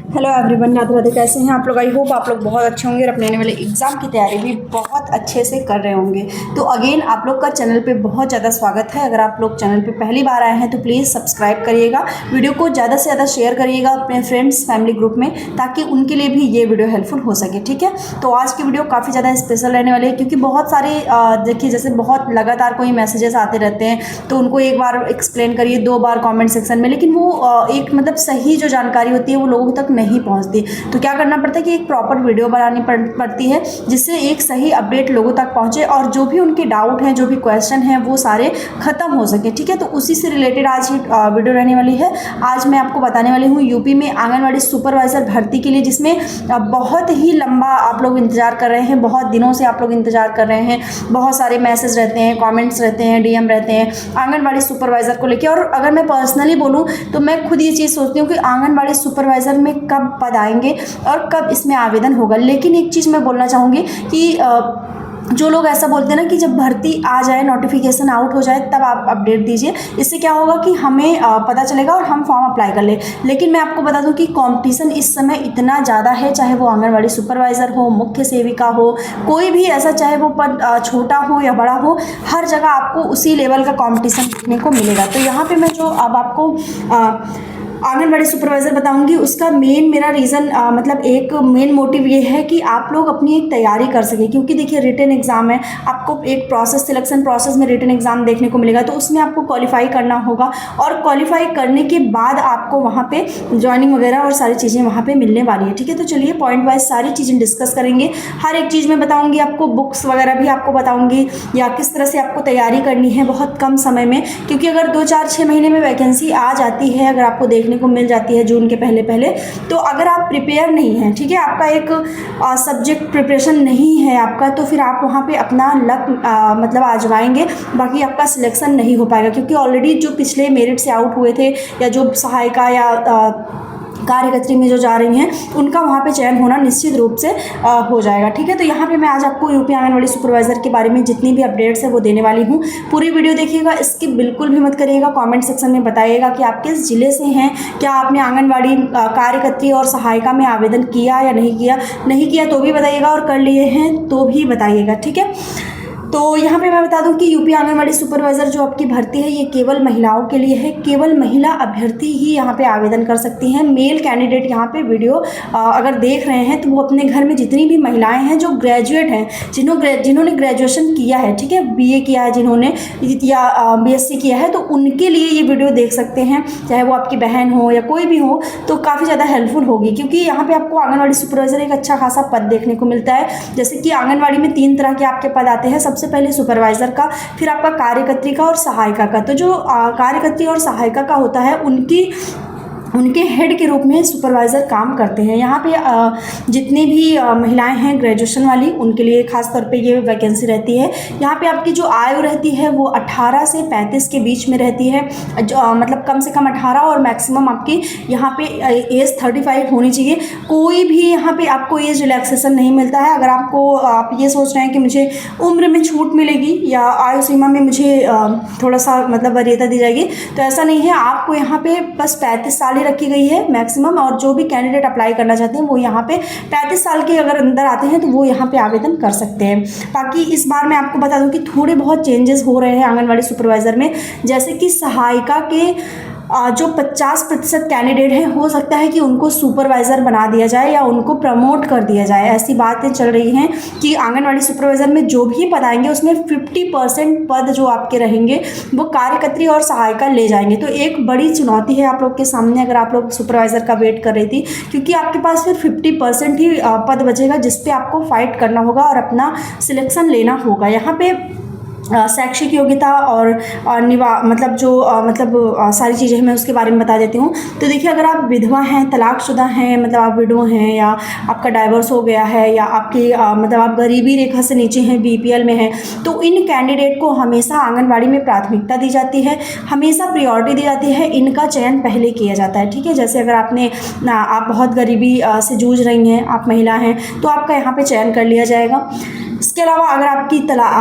Hello everyone, Radhe Radhe. कैसे हैं आप लोग? आई होप आप लोग बहुत अच्छे होंगे और अपने आने वाले एग्ज़ाम की तैयारी भी बहुत अच्छे से कर रहे होंगे। तो अगेन आप लोग का चैनल पे बहुत ज़्यादा स्वागत है। अगर आप लोग चैनल पे पहली बार आए हैं तो प्लीज़ सब्सक्राइब करिएगा, वीडियो को ज़्यादा से ज़्यादा शेयर करिएगा अपने फ्रेंड्स फैमिली ग्रुप में, ताकि उनके लिए भी ये वीडियो हेल्पफुल हो सके। ठीक है, तो आज की वीडियो काफ़ी ज़्यादा स्पेशल रहने वाली है, क्योंकि बहुत सारे देखिए जैसे बहुत लगातार कोई मैसेजेस आते रहते हैं, तो उनको एक बार एक्सप्लेन करिए, 2 बार कॉमेंट सेक्शन में, लेकिन वो एक मतलब सही जो जानकारी होती है वो लोगों तक नहीं पहुँचती। तो क्या करना पड़ता है कि एक प्रॉपर वीडियो बनानी पड़ती है, जिससे एक सही अपडेट लोगों तक पहुंचे और जो भी उनके डाउट हैं, जो भी क्वेश्चन हैं, वो सारे खत्म हो सके। ठीक है, तो उसी से रिलेटेड आज ही वीडियो रहने वाली है। आज मैं आपको बताने वाली हूँ यूपी में आंगनवाड़ी सुपरवाइजर भर्ती के लिए, जिसमें बहुत ही लंबा आप लोग इंतजार कर रहे हैं, बहुत दिनों से आप लोग इंतजार कर रहे हैं, बहुत सारे मैसेज रहते हैं, कॉमेंट्स रहते हैं, डीएम रहते हैं आंगनवाड़ी सुपरवाइजर को लेकर। और अगर मैं पर्सनली बोलूँ तो मैं खुद ये चीज़ सोचती हूँ कि आंगनवाड़ी सुपरवाइजर में कब पद आएंगे और कब इसमें आवेदन होगा। लेकिन एक चीज़ मैं बोलना चाहूँगी कि जो लोग ऐसा बोलते हैं ना कि जब भर्ती आ जाए, नोटिफिकेशन आउट हो जाए, तब आप अपडेट दीजिए, इससे क्या होगा कि हमें पता चलेगा और हम फॉर्म अप्लाई कर ले। लेकिन मैं आपको बता दूं कि कंपटीशन इस समय इतना ज़्यादा है, चाहे वो आंगनवाड़ी सुपरवाइज़र हो, मुख्य सेविका हो, कोई भी ऐसा, चाहे वो पद छोटा हो या बड़ा हो, हर जगह आपको उसी लेवल का कंपटीशन देखने को मिलेगा। तो यहाँ पर मैं जो अब आपको आंगनवाड़ी सुपरवाइज़र बताऊंगी, उसका मेरा रीज़न मतलब एक मेन मोटिव ये है कि आप लोग अपनी एक तैयारी कर सकें। क्योंकि देखिए रिटन एग्ज़ाम है, आपको एक प्रोसेस, सिलेक्शन प्रोसेस में रिटन एग्ज़ाम देखने को मिलेगा, तो उसमें आपको क्वालिफाई करना होगा और क्वालिफाई करने के बाद आपको वहाँ पे ज्वाइनिंग वगैरह और सारी चीज़ें वहाँ पे मिलने वाली है। ठीक है, तो चलिए पॉइंट वाइज सारी चीज़ें डिस्कस करेंगे। हर एक चीज़ मैं बताऊँगी आपको, बुक्स वगैरह भी आपको बताऊँगी, या किस तरह से आपको तैयारी करनी है बहुत कम समय में। क्योंकि अगर 2-4-6 महीने में वैकेंसी आ जाती है, अगर आपको देखने को मिल जाती है जून के पहले पहले, तो अगर आप प्रिपेयर नहीं हैं, ठीक है, आपका एक सब्जेक्ट प्रिपरेशन नहीं है आपका, तो फिर आप वहाँ पे अपना लक मतलब आजमाएंगे, बाकी आपका सिलेक्शन नहीं हो पाएगा। क्योंकि ऑलरेडी जो पिछले मेरिट से आउट हुए थे, या जो सहायिका या कार्यकर्त्री में जो जा रही हैं, उनका वहाँ पे चयन होना निश्चित रूप से हो जाएगा। ठीक है, तो यहाँ पे मैं आज आपको यूपी आंगनवाड़ी सुपरवाइजर के बारे में जितनी भी अपडेट्स है वो देने वाली हूँ। पूरी वीडियो देखिएगा, इसकी बिल्कुल भी मत करिएगा। कमेंट सेक्शन में बताइएगा कि आप किस जिले से हैं, क्या आपने आंगनवाड़ी कार्यकर्त्री और सहायिका में आवेदन किया या नहीं किया तो भी बताइएगा, और कर लिए हैं तो भी बताइएगा। ठीक है, तो यहाँ पे मैं बता दूं कि यूपी आंगनवाड़ी सुपरवाइज़र जो आपकी भर्ती है, ये केवल महिलाओं के लिए है। केवल महिला अभ्यर्थी ही यहाँ पे आवेदन कर सकती हैं। मेल कैंडिडेट यहाँ पे वीडियो अगर देख रहे हैं तो वो अपने घर में जितनी भी महिलाएं हैं जो ग्रेजुएट हैं, जिन्होंने ग्रेजुएशन किया है, ठीक है, बीए किया है जिन्होंने, या बीएससी किया है, तो उनके लिए ये वीडियो देख सकते हैं, चाहे वो आपकी बहन हो या कोई भी हो, तो काफ़ी ज़्यादा हेल्पफुल होगी। क्योंकि यहाँ पर आपको आंगनवाड़ी सुपरवाइज़र एक अच्छा खासा पद देखने को मिलता है। जैसे कि आंगनवाड़ी में 3 तरह के आपके पद आते हैं, सबसे पहले सुपरवाइजर का, फिर आपका कार्यकर्त्री का और सहायिका का। तो जो कार्यकर्त्री और सहायिका का होता है, उनके हेड के रूप में सुपरवाइज़र काम करते हैं। यहाँ पे जितनी भी महिलाएं हैं ग्रेजुएशन वाली, उनके लिए खास तौर पे ये वैकेंसी रहती है। यहाँ पे आपकी जो आयु रहती है वो 18 से 35 के बीच में रहती है, मतलब कम से कम 18 और मैक्सिमम आपकी यहाँ पे एज 35 होनी चाहिए। कोई भी यहाँ पे आपको एज रिलैक्सेशन नहीं मिलता है। अगर आप ये सोच रहे हैं कि मुझे उम्र में छूट मिलेगी या आयु सीमा में मुझे थोड़ा सा मतलब वरीयता दी जाएगी, तो ऐसा नहीं है। आपको यहाँ पे बस 35 साल रखी गई है मैक्सिमम, और जो भी कैंडिडेट अप्लाई करना चाहते हैं वो यहाँ पे 35 साल के अगर अंदर आते हैं तो वो यहाँ पे आवेदन कर सकते हैं। बाकी इस बार मैं आपको बता दूं कि थोड़े बहुत चेंजेस हो रहे हैं आंगनवाड़ी सुपरवाइजर में। जैसे कि सहायिका के जो 50% कैंडिडेट हैं, हो सकता है कि उनको सुपरवाइज़र बना दिया जाए या उनको प्रमोट कर दिया जाए। ऐसी बातें चल रही हैं कि आंगनवाड़ी सुपरवाइज़र में जो भी पद आएंगे उसमें 50% पद जो आपके रहेंगे वो कार्यकर्त्री और सहायिका ले जाएंगे। तो एक बड़ी चुनौती है आप लोग के सामने, अगर आप लोग सुपरवाइज़र का वेट कर रही थी, क्योंकि आपके पास फिर 50% ही पद बचेगा जिस पे आपको फाइट करना होगा और अपना सिलेक्शन लेना होगा। यहाँ पे शैक्षिक योग्यता और मतलब जो सारी चीज़ें मैं उसके बारे में बता देती हूँ। तो देखिए, अगर आप विधवा हैं, तलाकशुदा हैं, मतलब आप विडो हैं, या आपका डाइवोर्स हो गया है, या आपकी मतलब आप गरीबी रेखा से नीचे हैं, बीपीएल में हैं, तो इन कैंडिडेट को हमेशा आंगनवाड़ी में प्राथमिकता दी जाती है, हमेशा प्रायोरिटी दी जाती है। इनका चयन पहले किया जाता है। ठीक है, जैसे अगर आप बहुत गरीबी से जूझ रही हैं, आप महिला हैं, तो आपका यहाँ पर चयन कर लिया जाएगा। इसके अलावा अगर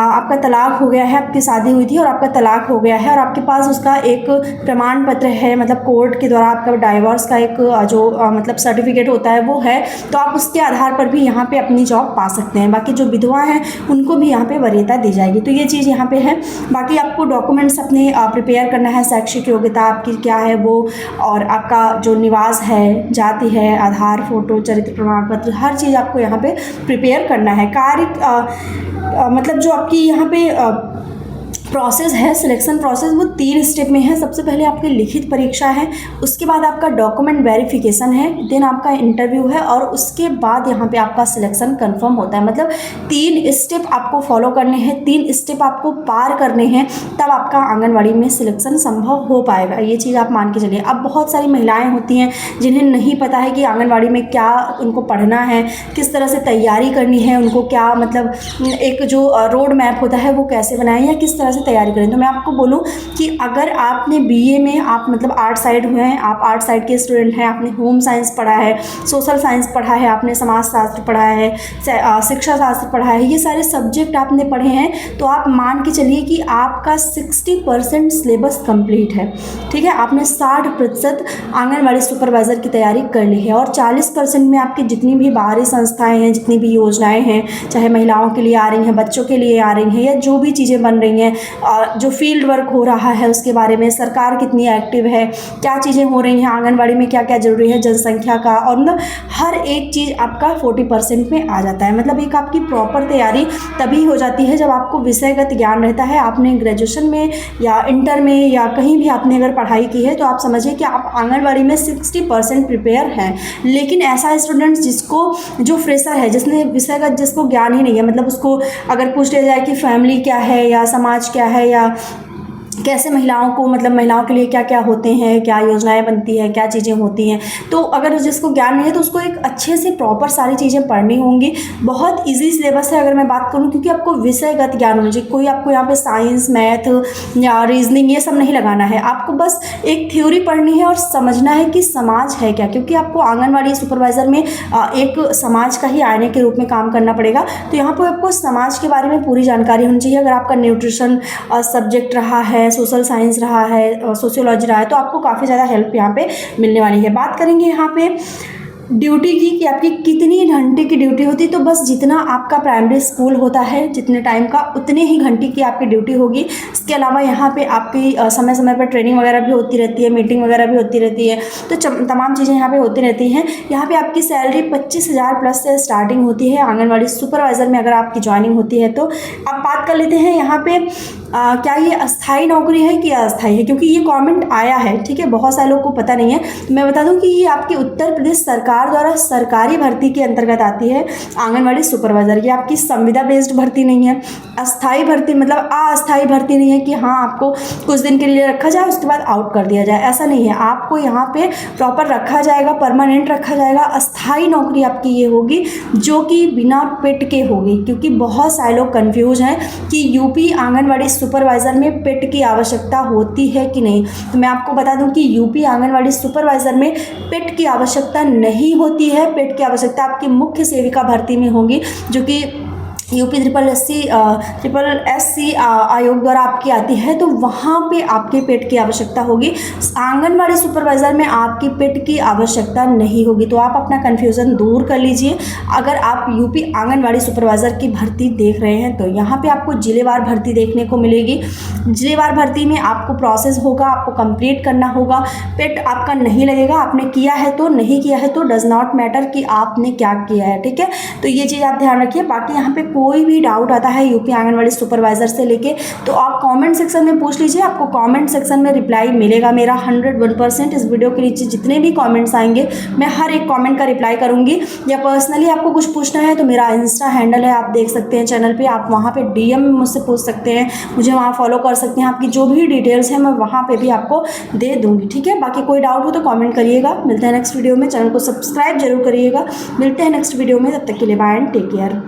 आपका तलाक हो गया है, आपकी शादी हुई थी और आपका तलाक हो गया है और आपके पास उसका एक प्रमाण पत्र है, मतलब कोर्ट के द्वारा आपका डाइवोर्स का एक जो मतलब सर्टिफिकेट होता है वो है, तो आप उसके आधार पर भी यहाँ पे अपनी जॉब पा सकते हैं। बाकी जो विधवा हैं उनको भी यहाँ पे वरीयता दी जाएगी। तो ये चीज़ यहाँ पे है। बाकी आपको डॉक्यूमेंट्स अपने प्रिपेयर करना है, शैक्षिक योग्यता आपकी क्या है वो, और आपका जो निवास है, जाति है, आधार, फोटो, चरित्र प्रमाण पत्र, हर चीज़ आपको यहाँ पे प्रिपेयर करना है। मतलब जो आपकी यहाँ पे प्रोसेस है, सिलेक्शन प्रोसेस, वो 3 स्टेप में है। सबसे पहले आपकी लिखित परीक्षा है, उसके बाद आपका डॉक्यूमेंट वेरिफिकेशन है, देन आपका इंटरव्यू है और उसके बाद यहाँ पे आपका सिलेक्शन कंफर्म होता है। मतलब 3 स्टेप आपको फॉलो करने हैं, 3 स्टेप आपको पार करने हैं, तब आपका आंगनवाड़ी में सिलेक्शन संभव हो पाएगा। ये चीज़ आप मान के चलिए। अब बहुत सारी महिलाएँ होती हैं जिन्हें नहीं पता है कि आंगनवाड़ी में क्या उनको पढ़ना है, किस तरह से तैयारी करनी है, उनको क्या मतलब एक जो रोड मैप होता है वो कैसे बनाएं या किस तरह तैयारी करें। तो मैं आपको बोलूं कि अगर आपने बीए में आप मतलब आर्ट साइड हुए हैं, आप आर्ट साइड के स्टूडेंट हैं, आपने होम साइंस पढ़ा है, सोशल साइंस पढ़ा है, आपने समाज शास्त्र पढ़ा है, शिक्षा शास्त्र पढ़ा है, ये सारे सब्जेक्ट आपने पढ़े हैं, तो आप मान के चलिए कि आपका 60% सिलेबस कंप्लीट है। ठीक है, आपने 60% आंगनवाड़ी सुपरवाइज़र की तैयारी कर ली है और 40% में आपकी जितनी भी बाहरी संस्थाएँ हैं, जितनी भी योजनाएँ हैं, चाहे महिलाओं के लिए आ रही हैं, बच्चों के लिए आ रही हैं, या जो भी चीज़ें बन रही हैं, जो फील्ड वर्क हो रहा है उसके बारे में, सरकार कितनी एक्टिव है, क्या चीज़ें हो रही हैं आंगनवाड़ी में, क्या क्या ज़रूरी है जनसंख्या का, और मतलब हर एक चीज़ आपका 40% में आ जाता है। मतलब एक आपकी प्रॉपर तैयारी तभी हो जाती है जब आपको विषयगत ज्ञान रहता है। आपने ग्रेजुएशन में या इंटर में या कहीं भी आपने अगर पढ़ाई की है तो आप समझिए कि आप आंगनवाड़ी में 60% प्रिपेयर हैं। लेकिन ऐसा स्टूडेंट्स जिसको जो फ्रेशर है, जिसने विषयगत जिसको ज्ञान ही नहीं है, मतलब उसको अगर पूछ लिया जाए कि फैमिली क्या है या समाज क्या है या कैसे महिलाओं को, मतलब महिलाओं के लिए क्या क्या होते हैं, क्या योजनाएं बनती हैं, क्या चीज़ें होती हैं, तो अगर जिसको ज्ञान नहीं है तो उसको एक अच्छे से प्रॉपर सारी चीज़ें पढ़नी होंगी। बहुत इजी सिलेबस है अगर मैं बात करूं, क्योंकि आपको विषयगत ज्ञान होना चाहिए। कोई आपको यहाँ पे साइंस, मैथ या रीजनिंग ये सब नहीं लगाना है, आपको बस एक थ्योरी पढ़नी है और समझना है कि समाज है क्या, क्योंकि आपको आंगनवाड़ी सुपरवाइज़र में एक समाज का ही आईने के रूप में काम करना पड़ेगा। तो यहाँ पर आपको समाज के बारे में पूरी जानकारी होनी चाहिए। अगर आपका न्यूट्रिशन सब्जेक्ट रहा है, सोशल साइंस रहा है, सोशियोलॉजी रहा है, तो आपको काफ़ी ज़्यादा हेल्प यहाँ पे मिलने वाली है। बात करेंगे यहाँ पे ड्यूटी की कि आपकी कितनी घंटे की ड्यूटी होती है। तो बस जितना आपका प्राइमरी स्कूल होता है जितने टाइम का, उतने ही घंटे की आपकी ड्यूटी होगी। इसके अलावा यहाँ पे आपकी समय समय पर ट्रेनिंग वगैरह भी होती रहती है, मीटिंग वगैरह भी होती रहती है, तो तमाम चीज़ें यहाँ पे होती रहती हैं। यहाँ पे आपकी सैलरी 25,000 प्लस से स्टार्टिंग होती है आंगनवाड़ी सुपरवाइज़र में अगर आपकी ज्वाइनिंग होती है। तो अब बात कर लेते हैं यहाँ पे क्या ये अस्थाई नौकरी है कि अस्थाई है, क्योंकि ये कमेंट आया है। ठीक है, बहुत सारे लोग को पता नहीं है। मैं बता दूं कि ये आपकी उत्तर प्रदेश सरकार द्वारा सरकारी भर्ती के अंतर्गत आती है आंगनवाड़ी सुपरवाइज़र। ये आपकी संविदा बेस्ड भर्ती नहीं है। अस्थाई भर्ती मतलब अस्थाई भर्ती नहीं है कि हाँ आपको कुछ दिन के लिए रखा जाए उसके बाद आउट कर दिया जाए, ऐसा नहीं है। आपको यहाँ पे प्रॉपर रखा जाएगा, परमानेंट रखा जाएगा। अस्थाई नौकरी आपकी ये होगी जो कि बिना पेट के होगी, क्योंकि बहुत सारे लोग कन्फ्यूज हैं कि यूपी आंगनवाड़ी सुपरवाइज़र में पेट की आवश्यकता होती है कि नहीं। तो मैं आपको बता दूं कि यूपी आंगनवाड़ी सुपरवाइज़र में पेट की आवश्यकता नहीं होती है। पेट की आवश्यकता आपकी मुख्य सेविका भर्ती में होगी, जो कि यूपी ट्रिपल एस सी आयोग द्वारा आपकी आती है। तो वहाँ पे आपके पेट की आवश्यकता होगी। आंगनवाड़ी सुपरवाइज़र में आपकी पेट की आवश्यकता नहीं होगी। तो आप अपना कन्फ्यूज़न दूर कर लीजिए। अगर आप यूपी आंगनवाड़ी सुपरवाइज़र की भर्ती देख रहे हैं तो यहाँ पे आपको जिलेवार भर्ती देखने को मिलेगी। जिलेवार भर्ती में आपको प्रोसेस होगा, आपको कंप्लीट करना होगा। पेट आपका नहीं लगेगा, आपने किया है तो, नहीं किया है तो, डज नॉट मैटर कि आपने क्या किया है। ठीक है, तो ये चीज़ आप ध्यान रखिए। बाकी यहाँ पे कोई भी डाउट आता है यूपी आंगनवाड़ी सुपरवाइज़र से लेके तो आप कमेंट सेक्शन में पूछ लीजिए, आपको कमेंट सेक्शन में रिप्लाई मिलेगा मेरा 101%। इस वीडियो के नीचे जितने भी कमेंट्स आएंगे मैं हर एक कमेंट का रिप्लाई करूंगी। या पर्सनली आपको कुछ पूछना है तो मेरा इंस्टा हैंडल है, आप देख सकते हैं चैनल पे, आप वहाँ पे डीएम में मुझसे पूछ सकते हैं, मुझे वहाँ फॉलो कर सकते हैं। आपकी जो भी डिटेल्स हैं मैं वहाँ पर भी आपको दे दूँगी। ठीक है, बाकी कोई डाउट हो तो कॉमेंट करिएगा। मिलते हैं नेक्स्ट वीडियो में, चैनल को सब्सक्राइब जरूर करिएगा। मिलते हैं नेक्स्ट वीडियो में, तब तक के लिए बाय एंड टेक केयर।